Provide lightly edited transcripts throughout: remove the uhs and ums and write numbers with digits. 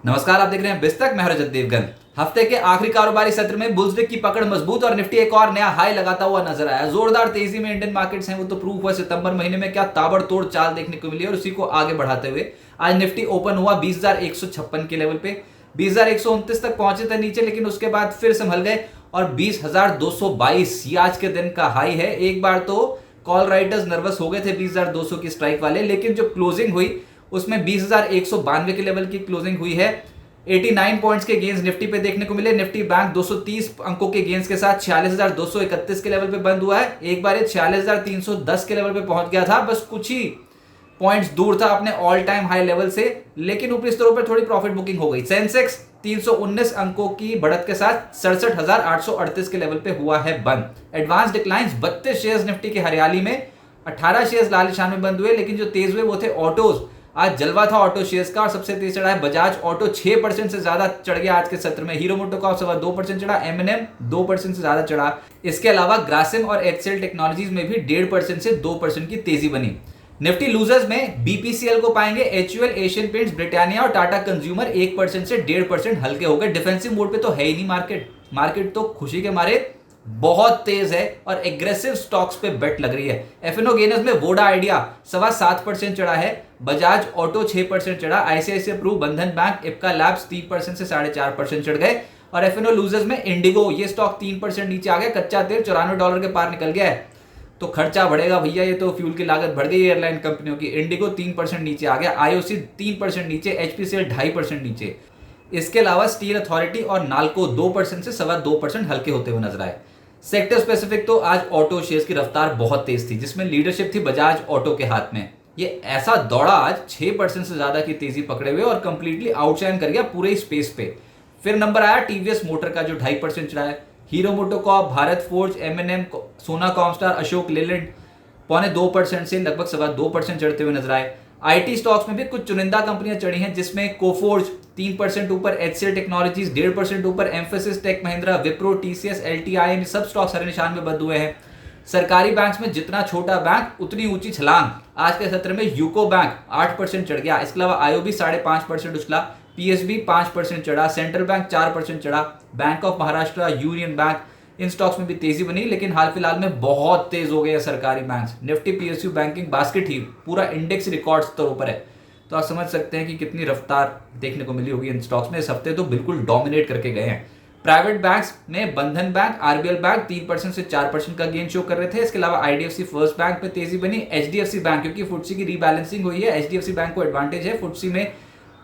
नमस्कार, आप देख रहे हैं बिस्तक। मैं रजत देवगन। हफ्ते के आखिरी कारोबारी सत्र में बुल्सविक की पकड़ मजबूत और निफ्टी एक और नया हाई लगाता हुआ नजर आया। जोरदार तेजी में इंडियन मार्केट्स हैं, वो तो प्रूफ हुआ सितंबर महीने में क्या ताबड़तोड़ चाल देखने को मिली और उसी को आगे बढ़ाते हुए आज निफ्टी ओपन हुआ 20,156 के लेवल पे। 20,129 तक पहुंचे थे नीचे, लेकिन उसके बाद फिर संभल गए और 20,222 ये आज के दिन का हाई है। एक बार तो कॉल राइटर्स नर्वस हो गए थे 20,200 की स्ट्राइक वाले, लेकिन जो क्लोजिंग हुई उसमें 20,192 के लेवल की क्लोजिंग हुई है। 89 पॉइंट्स के गेंस निफ्टी पे देखने को मिले। निफ्टी बैंक 230 अंकों के गेंस के साथ 46,231 के लेवल पे बंद हुआ है। एक बार ये 46,310 के लेवल पे पहुंच गया था, बस कुछ ही पॉइंट्स दूर था अपने ऑल टाइम हाई लेवल से, लेकिन ऊपरी स्तरों पर थोड़ी प्रॉफिट बुकिंग हो गई। सेंसेक्स 319 अंकों की बढ़त के साथ 67,838 के लेवल पे हुआ है बंद। एडवांस डिक्लाइंस 32 शेयर्स निफ्टी के हरियाली में, 18 शेयर्स लाल निशान में बंद हुए, लेकिन जो तेज हुए वो थे ऑटोज। आज जलवा था ऑटो शेयर्स का और सबसे तेज चढ़ा है बजाज ऑटो, 6% से ज्यादा चढ़ गया आज के सत्र में। हीरो मोटोकॉर्प 2% चढ़ा, एमएनएम 2% से ज्यादा चढ़ा। इसके अलावा ग्रासिम और एचसीएल टेक्नोलॉजीज में भी 1.5% से 2% की तेजी बनी। निफ्टी लूजर्स में बीपीसीएल को पाएंगे, एचयूएल, एशियन पेंट्स, ब्रिटानिया और टाटा कंज्यूमर 1% से 1.5% हल्के हो गए। डिफेंसिव मोड पे तो है ही नहीं मार्केट तो खुशी के मारे बहुत तेज है और एग्रेसिव स्टॉक्स पे बेट लग रही है। एफएनओ गेनर्स में वोडा आइडिया 7.25% चढ़ा है, बजाज ऑटो 6% चढ़ा, आईसीआईसीआई प्रू, बंधन बैंक, इप्का लैब्स 3% से 4.5% चढ़ गए। और एफएनओ लूजर्स में इंडिगो ये स्टॉक 3% नीचे आ गया। कच्चा तेल $94 के पार निकल गया है, तो खर्चा बढ़ेगा भैया, ये तो फ्यूल की लागत बढ़ गई एयरलाइन कंपनियों की। इंडिगो 3% नीचे आ गया, आईओसी 3% नीचे, एचपीसीएल 2.5% नीचे। इसके अलावा स्टील अथॉरिटी और नाल्को 2% से 2.25% हल्के होते हुए नजर आए। सेक्टर स्पेसिफिक तो आज ऑटो शेयर्स की रफ्तार बहुत तेज थी, जिसमें लीडरशिप थी बजाज ऑटो के हाथ में। ये ऐसा दौड़ा आज 6% से ज्यादा की तेजी पकड़े हुए और कंप्लीटली आउटशाइन कर गया पूरे स्पेस पे। फिर नंबर आया टीवीएस मोटर का जो 2.5% चढ़ा है। हीरो मोटोकॉर्प, भारत फोर्ज, एमएनएम, सोना कॉमस्टार, अशोक लेलैंड 0.25% से लगभग 2.25% चढ़ते हुए नजर आए। आईटी स्टॉक्स में भी कुछ चुनिंदा कंपनियां चढ़ी हैं, जिसमें कोफोर्ज 3% ऊपर, एचसीएल टेक्नोलॉजीज 1.5% ऊपर, एम्फेसिस टेक महिंद्रा, विप्रो, टीसीएस, एलटीआई सब स्टॉक्स हरे निशान में बंद हुए हैं। सरकारी बैंक्स में जितना छोटा बैंक उतनी ऊंची छलांग। आज के सत्र में यूको बैंक 8% चढ़ गया। इसके अलावा आईओबी 5.5% उछला, पीएसबी 5% चढ़ा, सेंट्रल बैंक 4% चढ़ा, bank of Maharashtra, union bank, in stocks में भी तेजी बनी। लेकिन हाल फिलहाल में बहुत तेज हो गए सरकारी banks. Nifty PSU banking basket ही पूरा इंडेक्स रिकॉर्ड स्तरों पर है, तो आप समझ सकते हैं कि कितनी रफ्तार देखने को मिली होगी इन स्टॉक्स में। इस हफ्ते तो बिल्कुल डोमिनेट करके गए हैं। प्राइवेट बैंक्स में बंधन बैंक, आरबीएल बैंक 3% से 4% का गेन शो कर रहे थे। इसके अलावा आईडीएफसी फर्स्ट बैंक पे तेजी बनी। एचडीएफसी बैंक, क्योंकि फुटसी की रीबैलेंसिंग हुई है, एचडीएफसी बैंक को एडवांटेज है। फुटसी में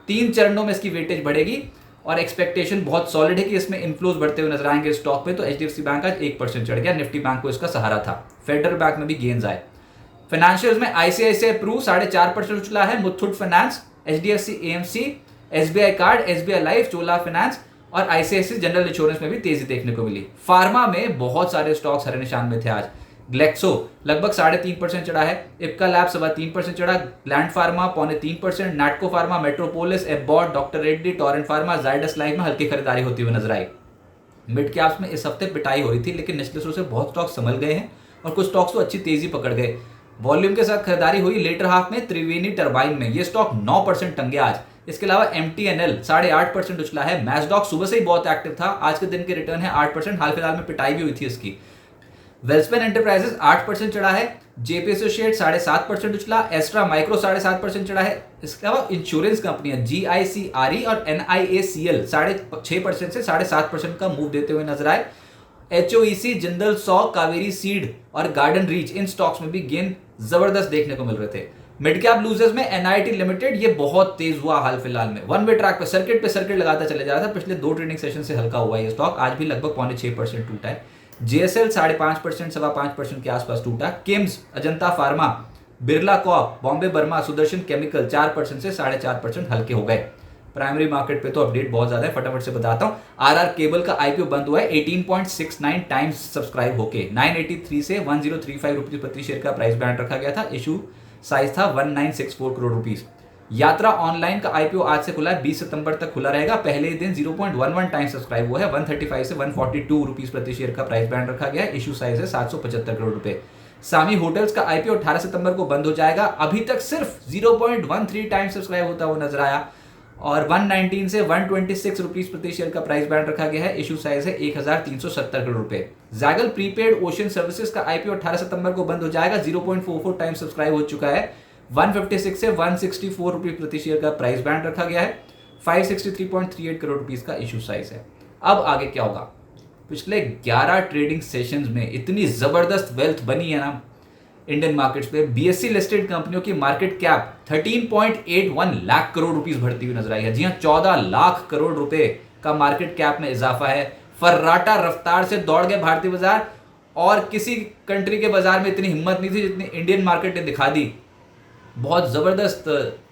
3 चरणों में इसकी वेटेज बढ़ेगी और एक्सपेक्टेशन बहुत सॉलिड है कि इसमें इनफ्लोज बढ़ते हुए नजर आएंगे स्टॉक पे। तो एचडीएफसी बैंक आज 1% चढ़ गया, निफ्टी बैंक को इसका सहारा था। फेडरल बैंक में भी गेन्स आए। फाइनेंशियल्स में आईसीआईसीआई प्रू 4.5% उछला है, Muthoot finance, HDFC AMC, SBI card, SBI life, Chola finance और आईसीआईसीआई जनरल इंश्योरेंस में भी तेजी देखने को मिली। फार्मा में बहुत सारे स्टॉक्स हरे निशान में थे आज। ग्लेक्सो लगभग 3.5% चढ़ा है, इप्का लैब 3.25% चढ़ा, gland pharma 0.3%, Natco pharma, metropolis, Abbott, doctor Reddy, Torrent pharma, Zydus life में हल्की खरीदारी होती हुई नजर आई। मिड कैप्स में इस हफ्ते पिटाई हो रही थी, लेकिन निचले स्तर से बहुत स्टॉक्स संभल गए हैं और कुछ स्टॉक्स तो अच्छी तेजी पकड़ गए। वॉल्यूम के साथ खरीदारी हुई लेटर हाफ में। त्रिवेणी टर्बाइन में ये स्टॉक 9% टंगे आज। इसके अलावा एमटीएनएल 8.5% उछला है। मैसडॉक सुबह से ही बहुत एक्टिव था, आज के दिन के रिटर्न है 8%। हाल फिलहाल में पिटाई भी हुई थी इसकी। वेल्सपेन एंटरप्राइजेस 8% चढ़ा है। जेपी एसोसिएट 7.5% उछला, एस्ट्रा माइक्रो 7.5% चढ़ा है। इसके अलावा इंश्योरेंस कंपनियां जीआईसीआरई और एनआईएसीएल 6.5% से 7.5% का मूव देते हुए नजर आए। एचओईसी, जिंदल सॉ, कावेरी सीड और गार्डन रीच इन स्टॉक्स में भी गेन जबरदस्त देखने को मिल रहे थे। मिड कैप लूजर्स में एनआईटी लिमिटेड ये बहुत तेज हुआ हाल फिलहाल में। वन वे ट्रैक पे सर्किट लगाता चले जा रहा था। पिछले 2 ट्रेडिंग सेशन से हल्का हुआ है ये स्टॉक, आज भी लगभग 6.5% टूटा है। जेएसएल 5.5%, 5.25% के आसपास टूटा। किम्स, अजंता फार्मा, बिरला कॉप, बॉम्बे बर्मा, सुदर्शन केमिकल 4% से 4.5% हल्के हो गए। प्राइमरी मार्केट पे तो अपडेट बहुत ज्यादा है, फटाफट से बताता हूं। आरआर केबल का आईपीओ बंद हुआ है 18.69 टाइम्स सब्सक्राइब होके। 983 से 1035 रुपीज प्रति शेयर का प्राइस बैंड रखा गया था। इशू साइज था 1964 करोड़ रुपीस। यात्रा ऑनलाइन का आईपीओ आज से खुला है, 20 सितंबर तक खुला रहेगा। पहले दिन 0.11 टाइम्स सब्सक्राइब हुआ है। 135 से 142 रुपीस प्रति शेयर का प्राइस बैंड रखा गया है। इशू साइज है 775 करोड़ रुपए। सामी होटल्स का आईपीओ 18 सितंबर को बंद हो जाएगा। अभी तक सिर्फ 0.13 टाइम्स सब्सक्राइब होता हुआ नजर आया। और 119 से 126 रुपीज प्रति शेयर का प्राइस बैंड रखा गया है। इशू साइज है 1370 करोड़ रुपए। जैगल प्रीपेड ओशन सर्विसेज का आईपीओ 18 सितंबर को बंद हो जाएगा। 0.44 टाइम सब्सक्राइब हो चुका है। 156 से 164 रुपीज प्रति शेयर का प्राइस बैंड रखा गया है। 563.38 करोड़ रुपीज का इशू साइज है। अब आगे क्या होगा? पिछले 11 ट्रेडिंग सेशंस में इतनी जबरदस्त वेल्थ बनी है ना इंडियन मार्केट्स पे। बीएससी लिस्टेड कंपनियों की market cap 13.81 lakh crore rupees बढ़ती हुई नजर आई है। जी हां, 14 लाख करोड़ रुपए का मार्केट कैप में इजाफा है। फर्राटा रफ्तार से दौड़ गए भारतीय बाजार और किसी कंट्री के बाजार में इतनी हिम्मत नहीं थी जितनी इंडियन मार्केट ने दिखा दी। बहुत जबरदस्त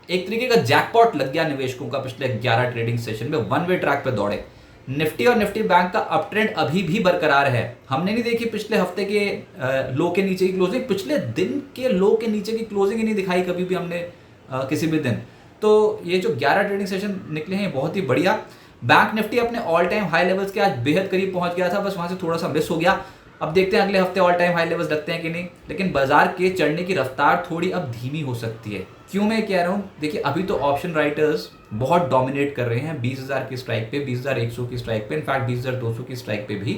एक तरीके का जैकपॉट लग गया निवेशकों का पिछले 11 ट्रेडिंग सेशन में। वन वे ट्रैक पे दौड़े। निफ्टी और निफ्टी बैंक का अप ट्रेंड अभी भी बरकरार है। हमने नहीं देखी पिछले हफ्ते के लो के नीचे की क्लोजिंग, पिछले दिन के लो के नीचे की क्लोजिंग ही नहीं दिखाई कभी भी हमने किसी भी दिन। तो ये जो 11 ट्रेडिंग सेशन निकले हैं बहुत ही बढ़िया। बैंक निफ्टी अपने ऑल टाइम हाई लेवल्स के आज बेहद करीब पहुंच गया था, बस वहां से थोड़ा सा मिस हो गया। अब देखते हैं अगले हफ्ते ऑल टाइम हाई लेवल्स लगते हैं कि नहीं, लेकिन बाजार के चढ़ने की रफ्तार थोड़ी अब धीमी हो सकती है। क्यों मैं कह रहा हूं? देखिए, अभी तो ऑप्शन राइटर्स बहुत डोमिनेट कर रहे हैं 20,000 की स्ट्राइक पे, 20,100 की स्ट्राइक पे, इनफैक्ट 20,200 की स्ट्राइक पे भी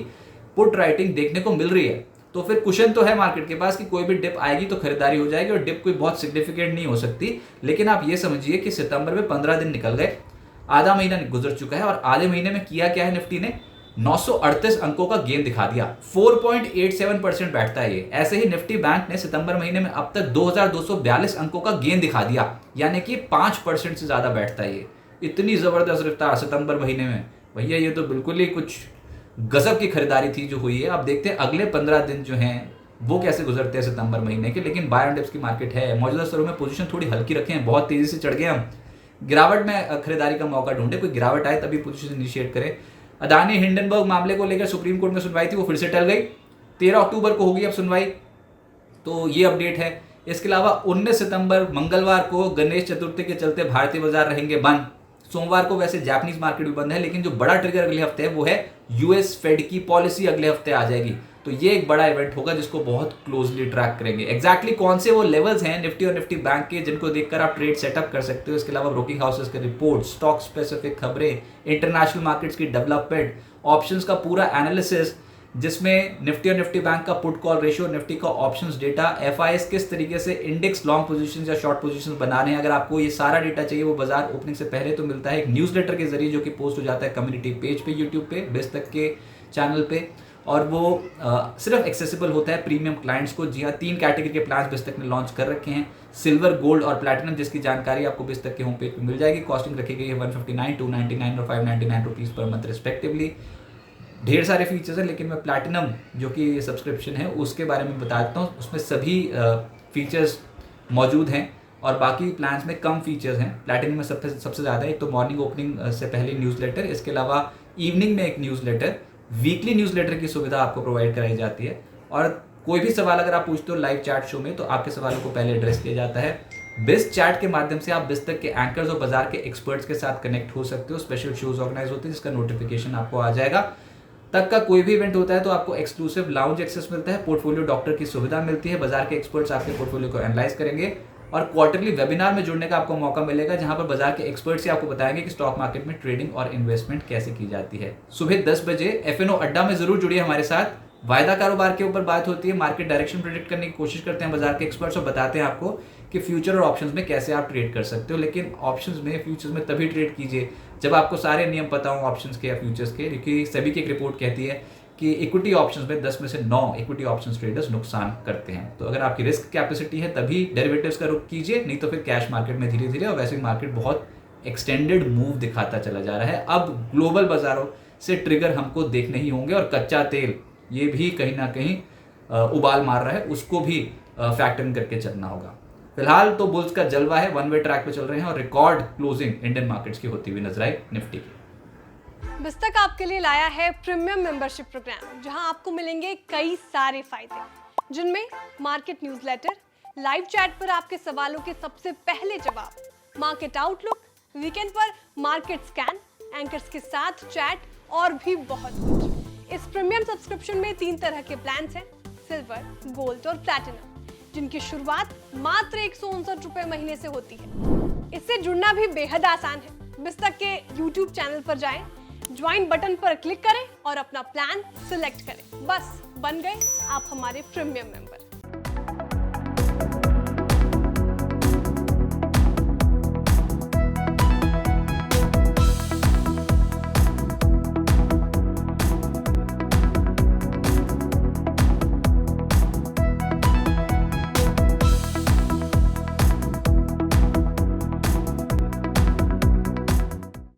पुट राइटिंग देखने को मिल रही है। तो फिर कुशन तो है मार्केट के पास कि कोई भी डिप आएगी तो खरीदारी हो जाएगी, और डिप कोई बहुत सिग्निफिकेंट नहीं हो सकती। लेकिन आप ये समझिए कि सितंबर में 15 दिन निकल गए, आधा महीना गुजर चुका है, और आधे महीने में किया क्या है निफ्टी ने? 938 अंकों का गेन दिखा दिया। 4.87% बैठता है ये। ऐसे ही निफ्टी बैंक ने सितंबर महीने में अब तक 2242 अंकों का गेन दिखा दिया, यानी कि 5% से ज्यादा बैठता है ये। इतनी जबरदस्त रफ्तार सितंबर महीने में, भैया ये तो बिल्कुल ही कुछ गजब की खरीदारी थी जो हुई है। अब देखते हैं अगले 15 दिन जो हैं वो कैसे गुजरते हैं सितंबर महीने के। लेकिन बाय एंड डिप्स की मार्केट है, मौजूदा स्तरों में पोजीशन थोड़ी हल्की रखें, बहुत तेजी से चढ़ गए हम। गिरावट में खरीदारी का मौका ढूंढे, कोई गिरावट आए तभी पोजीशन इनिशिएट करें। अदानी हिंडनबर्ग मामले को लेकर सुप्रीम कोर्ट में सुनवाई थी, वो फिर से टल गई। 13 अक्टूबर को होगी अब सुनवाई, तो ये अपडेट है। इसके अलावा 19 सितंबर मंगलवार को गणेश चतुर्थी के चलते भारतीय बाजार रहेंगे बंद। सोमवार को वैसे जापानीज मार्केट भी बंद है, लेकिन जो बड़ा ट्रिगर अगले हफ्ते है वो है यूएस फेड की पॉलिसी अगले हफ्ते आ जाएगी। तो ये एक बड़ा इवेंट होगा जिसको बहुत क्लोजली ट्रैक करेंगे। एग्जैक्टली कौन से वो लेवल्स हैं निफ्टी और निफ्टी बैंक के जिनको देखकर आप ट्रेड सेटअप कर सकते हो। इसके अलावा ब्रोकिंग हाउसेस के रिपोर्ट, स्टॉक स्पेसिफिक खबरें, इंटरनेशनल मार्केट्स की डेवलपमेंट, ऑप्शंस का पूरा एनालिसिस जिसमें निफ्टी और निफ्टी बैंक का पुट कॉल रेशियो, निफ्टी का ऑप्शंस डेटा, एफआईएस किस तरीके से इंडेक्स लॉन्ग पोजीशंस या शॉर्ट पोजीशंस बना रहे हैं। अगर आपको ये सारा डेटा चाहिए वो बाजार ओपनिंग से पहले तो मिलता है एक न्यूज़लेटर के जरिए, जो कि पोस्ट हो जाता है कम्युनिटी पेज पे, यूट्यूब पे, बिज़तक के चैनल पे, और वो सिर्फ एक्सेसिबल होता है प्रीमियम क्लाइंट्स को। जी हाँ, 3 कैटेगरी के प्लान्स बिज़तक ने लॉन्च कर रखे हैं, सिल्वर, गोल्ड और प्लैटिनम, जिसकी जानकारी आपको बिज़तक के होम पेज पर मिल जाएगी। कॉस्टिंग रखी गई है 159, 299 और 599 रुपीज़ पर मंथ रिस्पेक्टिवली। ढेर सारे फीचर्स हैं, लेकिन मैं प्लैटिनम जो कि सब्सक्रिप्शन है उसके बारे में बता देता हूँ। उसमें सभी फीचर्स मौजूद हैं और बाकी प्लान्स में कम फीचर्स हैं। प्लैटिनम में सबसे ज़्यादा एक तो मॉर्निंग ओपनिंग से पहले न्यूज़लेटर, इसके अलावा इवनिंग में एक न्यूज़लेटर, वीकली न्यूज़लेटर की सुविधा आपको प्रोवाइड कराई जाती है। और कोई भी सवाल अगर आप पूछते हो लाइव चैट शो में तो आपके सवालों को पहले एड्रेस किया जाता है। बिज़ चैट के माध्यम से आप बिज़तक के एंकर्स और बाजार के एक्सपर्ट्स के साथ कनेक्ट हो सकते हो। स्पेशल शोज ऑर्गेनाइज होते हैं जिसका नोटिफिकेशन आपको आ जाएगा। तक का कोई भी इवेंट होता है तो आपको एक्सक्लूसिव लाउंज एक्सेस मिलता है, पोर्टफोलियो डॉक्टर की सुविधा मिलती है, बाजार के एक्सपर्ट्स आपके पोर्टफोलियो को एनालाइज करेंगे, और क्वार्टरली वेबिनार में जुड़ने का आपको मौका मिलेगा जहां पर बाजार के एक्सपर्ट्स ही आपको बताएंगे कि स्टॉक मार्केट में ट्रेडिंग और इन्वेस्टमेंट कैसे की जाती है। सुबह 10 बजे एफएनओ अड्डा में जरूर जुड़िए हमारे साथ। वायदा कारोबार के ऊपर बात होती है, मार्केट डायरेक्शन प्रेडिक्ट करने की कोशिश करते हैं बाजार के एक्सपर्ट्स और बताते हैं आपको कि फ्यूचर और ऑप्शंस में कैसे आप ट्रेड कर सकते हो। लेकिन ऑप्शंस में, फ्यूचर्स में तभी ट्रेड कीजिए जब आपको सारे नियम पता हो ऑप्शंस के या फ्यूचर्स के, क्योंकि सेबी की एक रिपोर्ट कहती है कि इक्विटी ऑप्शंस में 10 में से 9 इक्विटी ऑप्शंस ट्रेडर्स नुकसान करते हैं। तो अगर आपकी रिस्क कैपेसिटी है तभी डेरिवेटिव्स का रुख कीजिए, नहीं तो फिर कैश मार्केट में धीरे धीरे, और वैसे मार्केट बहुत एक्सटेंडेड मूव दिखाता चला जा रहा है। अब ग्लोबल बाजारों से ट्रिगर हमको देखने ही होंगे, और कच्चा तेल ये भी कहीं ना कहीं उबाल मार रहा है, उसको भी फैक्टर इन करके चलना होगा। फिलहाल तो बुल्स का जलवा है, वन वे ट्रैक पे चल रहे हैं और रिकॉर्ड क्लोजिंग इंडियन मार्केट्स की होती हुई नजर आई निफ्टी की। बिज़तक आपके लिए लाया है प्रीमियम मेंबरशिप प्रोग्राम, जहां आपको मिलेंगे कई सारे फायदे, जिनमें मार्केट न्यूज़लेटर, लाइव चैट पर आपके सवालों के सबसे पहले जवाब, मार्केट आउटलुक, वीकेंड पर मार्केट स्कैन, एंकर्स के साथ चैट और भी बहुत कुछ। इस प्रीमियम सब्सक्रिप्शन में 3 तरह के प्लान्स हैं, सिल्वर, गोल्ड और प्लैटिनम, जिनकी शुरुआत मात्र 159 रुपए महीने से होती है। इससे जुड़ना भी बेहद आसान है। बिस्तक के YouTube चैनल पर जाएं, ज्वाइन बटन पर क्लिक करें और अपना प्लान सिलेक्ट करें। बस बन गए आप हमारे प्रीमियम मेंबर।